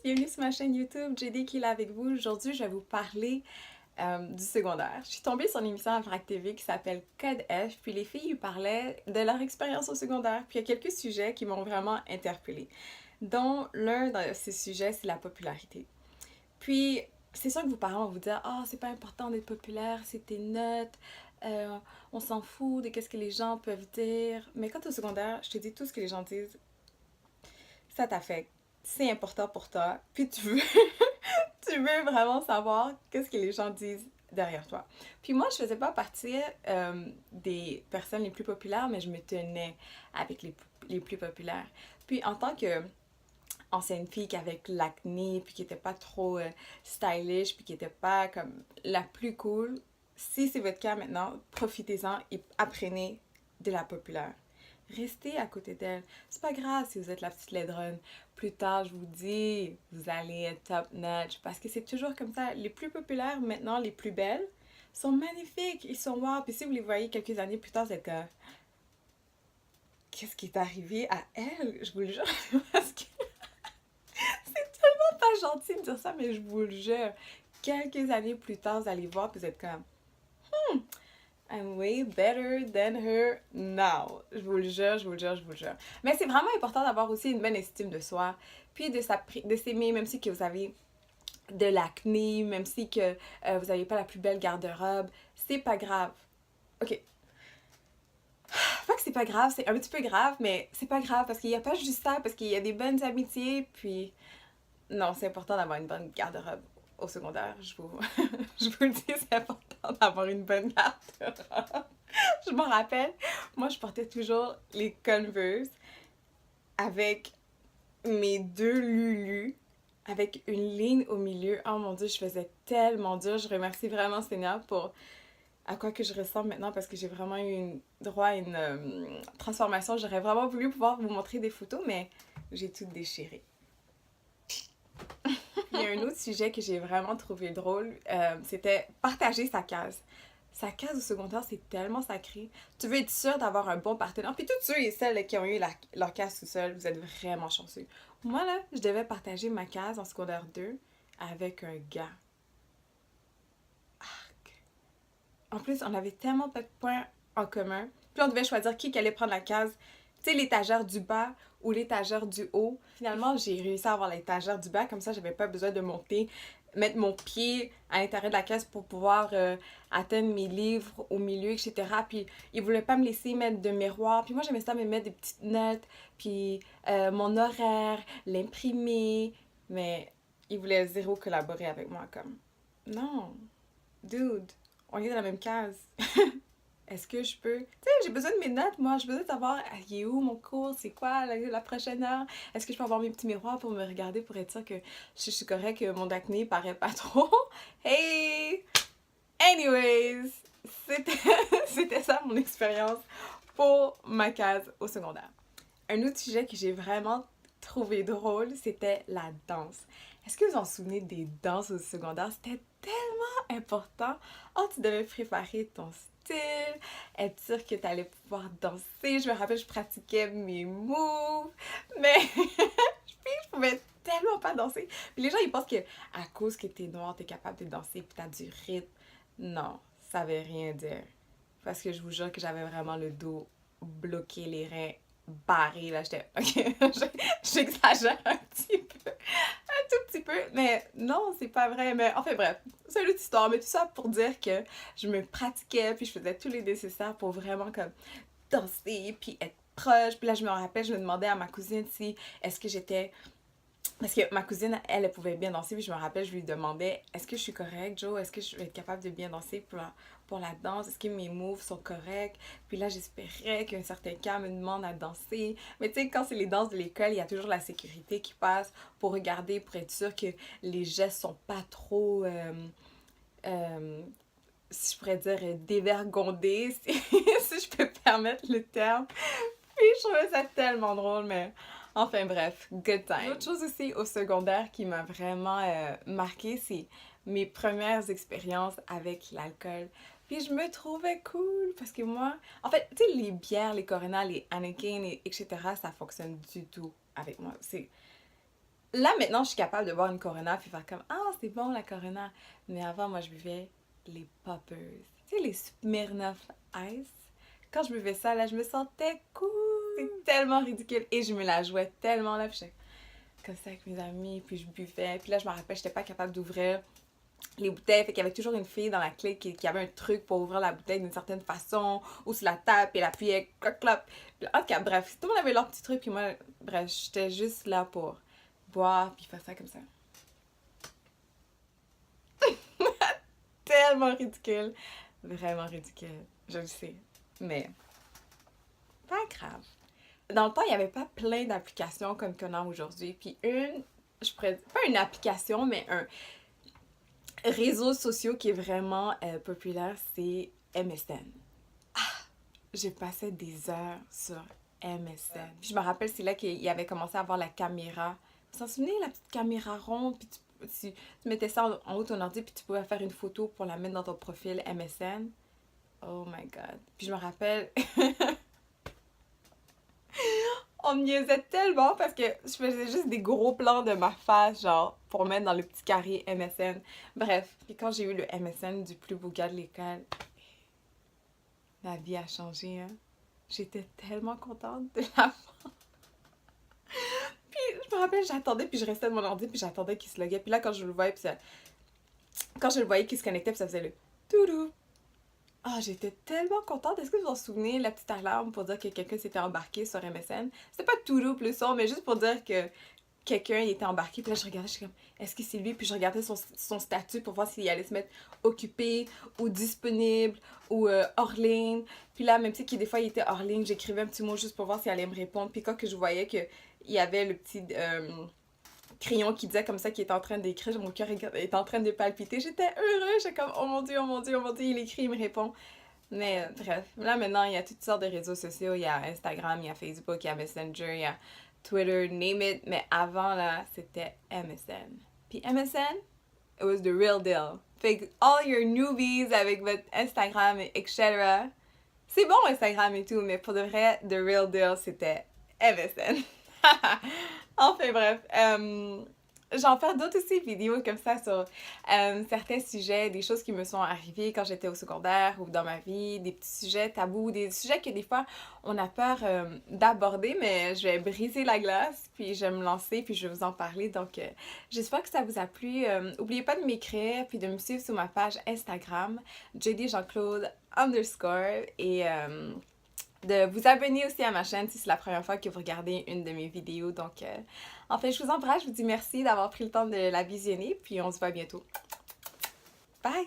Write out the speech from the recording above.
bienvenue sur ma chaîne YouTube, JD qui est là avec vous. Aujourd'hui, je vais vous parler du secondaire. Je suis tombée sur une émission à VRAC TV qui s'appelle Code F, puis les filles y parlaient de leur expérience au secondaire, puis il y a quelques sujets qui m'ont vraiment interpellée, dont l'un de ces sujets, c'est la popularité. Puis, c'est sûr que vos parents vont vous dire « Ah, c'est pas important d'être populaire, c'est tes notes, on s'en fout de qu'est-ce que les gens peuvent dire. » Mais quand t'es au secondaire, je te dis tout ce que les gens disent, ça t'affecte. C'est important pour toi, puis tu veux, tu veux vraiment savoir qu'est-ce que les gens disent derrière toi. Puis moi, je faisais pas partie des personnes les plus populaires, mais je me tenais avec les plus populaires. Puis en tant que ancienne fille qui avait l'acné, puis qui était pas trop stylish, puis qui était pas comme la plus cool, si c'est votre cas maintenant, profitez-en et apprenez de la populaire. Restez à côté d'elle. C'est pas grave si vous êtes la petite laidronne. Plus tard, je vous dis, vous allez être top notch. Parce que c'est toujours comme ça. Les plus populaires, maintenant, les plus belles, sont magnifiques. Ils sont wow. Puis si vous les voyez quelques années plus tard, vous êtes comme, qu'est-ce qui est arrivé à elle? Je vous le jure. Parce que c'est tellement pas gentil de dire ça, mais je vous le jure. Quelques années plus tard, vous allez voir, puis vous êtes comme, I'm way better than her now. Je vous le jure, je vous le jure, je vous le jure. Mais c'est vraiment important d'avoir aussi une bonne estime de soi, puis de s'aimer, même si que vous avez de l'acné, même si que vous n'avez pas la plus belle garde-robe. C'est pas grave. Ok. Pas que c'est pas grave, c'est un petit peu grave, mais c'est pas grave parce qu'il n'y a pas juste ça, parce qu'il y a des bonnes amitiés, puis non, c'est important d'avoir une bonne garde-robe au secondaire. Je vous le dis, c'est important d'avoir une bonne garde-robe. Je m'en rappelle, moi je portais toujours les Converse avec mes deux Lulu, avec une ligne au milieu. Oh mon dieu, je faisais tellement dur. Je remercie vraiment Seigneur pour à quoi que je ressemble maintenant parce que j'ai vraiment eu droit à une transformation. J'aurais vraiment voulu pouvoir vous montrer des photos, mais j'ai tout déchiré. Il y a un autre sujet que j'ai vraiment trouvé drôle, c'était partager sa case. Sa case au secondaire, c'est tellement sacré. Tu veux être sûr d'avoir un bon partenaire. Puis tous ceux et celles qui ont eu leur case tout seul, vous êtes vraiment chanceux. Moi, là, je devais partager ma case en secondaire 2 avec un gars. Arc. En plus, on avait tellement pas de points en commun. Puis on devait choisir qui allait prendre la case. Tu sais, l'étagère du bas ou l'étagère du haut. Finalement, j'ai réussi à avoir l'étagère du bas. Comme ça, j'avais pas besoin de monter, mettre mon pied à l'intérieur de la case pour pouvoir atteindre mes livres au milieu, etc. Puis, ils voulaient pas me laisser mettre de miroir. Puis moi, j'aimais ça me mettre des petites notes, puis mon horaire, l'imprimer. Mais ils voulaient zéro collaborer avec moi, comme... Non, dude, on est dans la même case. Est-ce que je peux... Tu sais, j'ai besoin de mes notes, moi. J'ai besoin de savoir, il est où mon cours? C'est quoi la prochaine heure? Est-ce que je peux avoir mes petits miroirs pour me regarder pour être sûre que je suis correcte, que mon acné paraît pas trop? Hey! Anyways, c'était c'était ça mon expérience pour ma case au secondaire. Un autre sujet que j'ai vraiment trouvé drôle, c'était la danse. Est-ce que vous en souvenez des danses au secondaire? C'était tellement important. Oh, tu devais préparer ton style, être sûre que tu allais pouvoir danser. Je me rappelle, je pratiquais mes moves, mais je pouvais tellement pas danser. Puis les gens, ils pensent que à cause que t'es noire, t'es capable de danser puis t'as du rythme. Non, ça veut rien dire. Parce que je vous jure que j'avais vraiment le dos bloqué, les reins barrés. Là, j'étais... Ok, j'exagère un petit peu. Un tout petit peu. Mais non, c'est pas vrai. Mais enfin bref, c'est une autre histoire. Mais tout ça pour dire que je me pratiquais, puis je faisais tous les nécessaires pour vraiment comme danser, puis être proche. Puis là, je me rappelle, je me demandais à ma cousine si est-ce que j'étais... Parce que ma cousine, elle pouvait bien danser, puis je me rappelle, je lui demandais, est-ce que je suis correcte, Joe? Est-ce que je vais être capable de bien danser pour la danse? Est-ce que mes moves sont corrects? Puis là, j'espérais qu'un certain cas me demande à danser. Mais tu sais, quand c'est les danses de l'école, il y a toujours la sécurité qui passe pour regarder, pour être sûr que les gestes sont pas trop, si je pourrais dire, dévergondés, si je peux permettre le terme. Puis je trouvais ça tellement drôle, mais enfin bref, good time. L'autre chose aussi au secondaire qui m'a vraiment marqué, c'est mes premières expériences avec l'alcool. Puis je me trouvais cool parce que moi, en fait, tu sais, les bières, les Corona, les Heineken, etc., ça fonctionne du tout avec moi. Là, maintenant, je suis capable de boire une Corona puis faire comme « Ah, c'est bon la Corona! » Mais avant, moi, je buvais les poppers. Tu sais, les Smirnoff Ice. Quand je buvais ça, là, je me sentais cool. C'est tellement ridicule. Et je me la jouais tellement, là. Puis j'étais comme ça avec mes amis, puis je buvais. Puis là, je me rappelle, j'étais pas capable d'ouvrir les bouteilles. Fait qu'il y avait toujours une fille dans la clé qui avait un truc pour ouvrir la bouteille d'une certaine façon, ou sur la table, puis elle appuyait, cloc, cloc. Puis en tout cas, bref, tout le monde avait leur petit truc, puis moi, bref, j'étais juste là pour boire, puis faire ça comme ça. Tellement ridicule. Vraiment ridicule. Je le sais. Mais, pas grave. Dans le temps, il n'y avait pas plein d'applications comme qu'on a aujourd'hui. Puis je pourrais pas une application, mais un réseau social qui est vraiment populaire, c'est MSN. J'ai passé des heures sur MSN. Puis je me rappelle, c'est là qu'il avait commencé à avoir la caméra. Vous vous en souvenez, la petite caméra ronde, puis tu mettais ça en haut de ton ordi, puis tu pouvais faire une photo pour la mettre dans ton profil MSN. Oh my god. Puis je me rappelle, on me niaisait tellement parce que je faisais juste des gros plans de ma face, genre, pour mettre dans le petit carré MSN. Bref, puis quand j'ai eu le MSN du plus beau gars de l'école, ma vie a changé, hein. J'étais tellement contente de l'avoir. Puis je me rappelle, j'attendais, puis je restais de mon ordi, puis j'attendais qu'il se loguait. Puis là, quand je le voyais, puis ça... Quand je le voyais qu'il se connectait, puis ça faisait le toudou. Ah, j'étais tellement contente. Est-ce que vous vous en souvenez, la petite alarme pour dire que quelqu'un s'était embarqué sur MSN? C'était pas toudou plus son, mais juste pour dire que quelqu'un était embarqué. Puis là, je regardais, je suis comme, est-ce que c'est lui? Puis je regardais son statut pour voir s'il allait se mettre occupé ou disponible ou hors ligne. Puis là, même si des fois il était hors ligne, j'écrivais un petit mot juste pour voir s'il allait me répondre. Puis quand que je voyais qu'il y avait le petit crayon qui disait comme ça qu'il était en train d'écrire, mon cœur était en train de palpiter. J'étais heureuse, j'étais comme, oh mon dieu, oh mon dieu, oh mon dieu, il écrit, il me répond. Mais bref, là maintenant, il y a toutes sortes de réseaux sociaux. Il y a Instagram, il y a Facebook, il y a Messenger, il y a Twitter, name it. Mais avant, là, c'était MSN. Puis MSN, it was the real deal. Fait que all your newbies avec votre Instagram, etc. C'est bon Instagram et tout, mais pour de vrai, the real deal, c'était MSN. Enfin bref, j'en fais d'autres aussi vidéos comme ça sur certains sujets, des choses qui me sont arrivées quand j'étais au secondaire ou dans ma vie, des petits sujets tabous, des sujets que des fois on a peur d'aborder, mais je vais briser la glace, puis je vais me lancer, puis je vais vous en parler. Donc j'espère que ça vous a plu. N'oubliez pas de m'écrire, puis de me suivre sur ma page Instagram, JDJeanClaude_, et de vous abonner aussi à ma chaîne si c'est la première fois que vous regardez une de mes vidéos. Donc, en fait, je vous embrasse, je vous dis merci d'avoir pris le temps de la visionner, puis on se voit bientôt. Bye!